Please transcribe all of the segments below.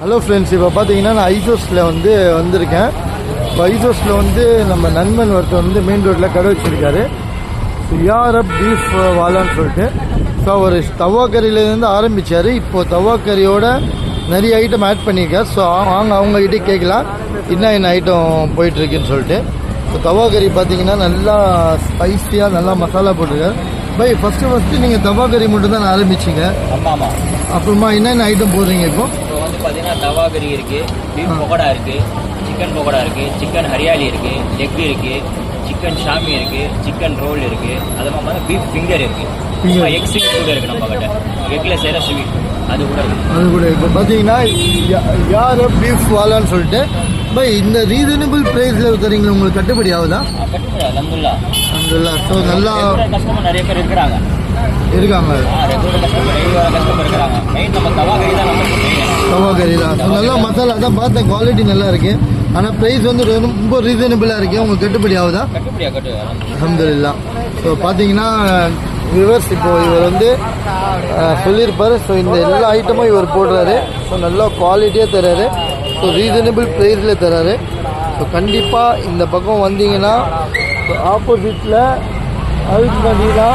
Hello friends, இப்போ பார்த்தீங்கன்னா நான் ஐசோஸில் வந்திருக்கேன். இப்போ ஐசோஸில் நம்ம நண்பன் ஒருத்தர் மெயின் ரோட்டில் கடை வச்சுருக்காரு. யாரப் பீஃப் வாலான்னு சொல்லிட்டு. ஸோ அவர் தவா கறியிலேருந்து ஆரம்பித்தார். இப்போது தவா கறியோட நிறைய ஐட்டம் ஆட் பண்ணியிருக்கார். ஸோ அவங்ககிட்ட கேட்கலாம் என்ன ஐட்டம் போயிட்டுருக்குன்னு சொல்லிட்டு. ஸோ தவா கறி பார்த்தீங்கன்னா நல்லா ஸ்பைஸியாக நல்லா மசாலா போட்டிருக்காரு. பை ஃபஸ்ட்டு நீங்கள் தவா கறி மட்டும் தான் ஆரம்பிச்சிங்க. ஆமாம். அப்புறமா என்னென்ன ஐட்டம் போடுறீங்க இப்போ? பார்த்தீங்கன்னா தவா கறி இருக்குது, பீஃப் பக்கோடா இருக்குது, சிக்கன் பக்கோடா இருக்குது, சிக்கன் ஹரியாலி இருக்குது, லெக் இருக்குது, சிக்கன் ஷாமி இருக்குது, சிக்கன் ரோல் இருக்குது, அது மாதிரி பீஃப் ஃபிங்கர் இருக்குது, எக் ஸ்வீட் கூட இருக்குது. நம்ம கிட்ட எக்கில் செய்கிற ஸ்வீட் அது கூட இப்போ பார்த்தீங்கன்னா யார் பீஃப் வாலான்னு சொல்லிட்டு பை இந்த ரீசனபிள் ப்ரைஸில் தரீங்களா? உங்களுக்கு கட்டுப்படி ஆகுதா? கட்டுப்படி அல்ஹம்துலில்லாஹ். ஸோ நல்லா கஸ்டமர் நிறைய பேர் இருக்காங்க. ரெகுலர் கஸ்டமர் இருக்கிறாங்க. மெயின் நம்ம தவா கறி தான். ஸோ நல்லா மசாலா தான் பார்த்தேன், குவாலிட்டி நல்லா இருக்கு. ஆனால் ப்ரைஸ் ரொம்ப ரீசனபிளாக இருக்கு. உங்களுக்கு கட்டுப்படி ஆகுதா? அல்ஹம்துலில்லாஹ். ஸோ பார்த்தீங்கன்னா வியூவர்ஸ், இப்போ இவர் சொல்லியிருப்பார். ஸோ இந்த எல்லா ஐட்டமும் இவர் போடுறாரு. ஸோ நல்லா குவாலிட்டியாக தர்றாரு. ஸோ ரீசனபிள் ப்ரைஸில் தர்றாரு. ஸோ கண்டிப்பாக இந்த பக்கம் வந்தீங்கன்னா ஆப்போசிட்டில் அல்ட் மதீனா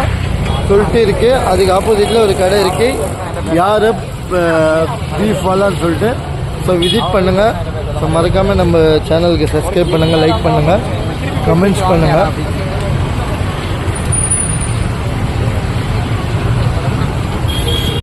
சொல்லிட்டு இருக்குது. அதுக்கு ஆப்போசிட்டில் ஒரு கடை இருக்குது, யாரப் பீஃப் வாலான்னு சொல்லிட்டு. ஸோ விசிட் பண்ணுங்கள். ஸோ மறக்காமல் நம்ம சேனலுக்கு சப்ஸ்கிரைப் பண்ணுங்கள், லைக் பண்ணுங்கள், கமெண்ட்ஸ் பண்ணுங்கள்.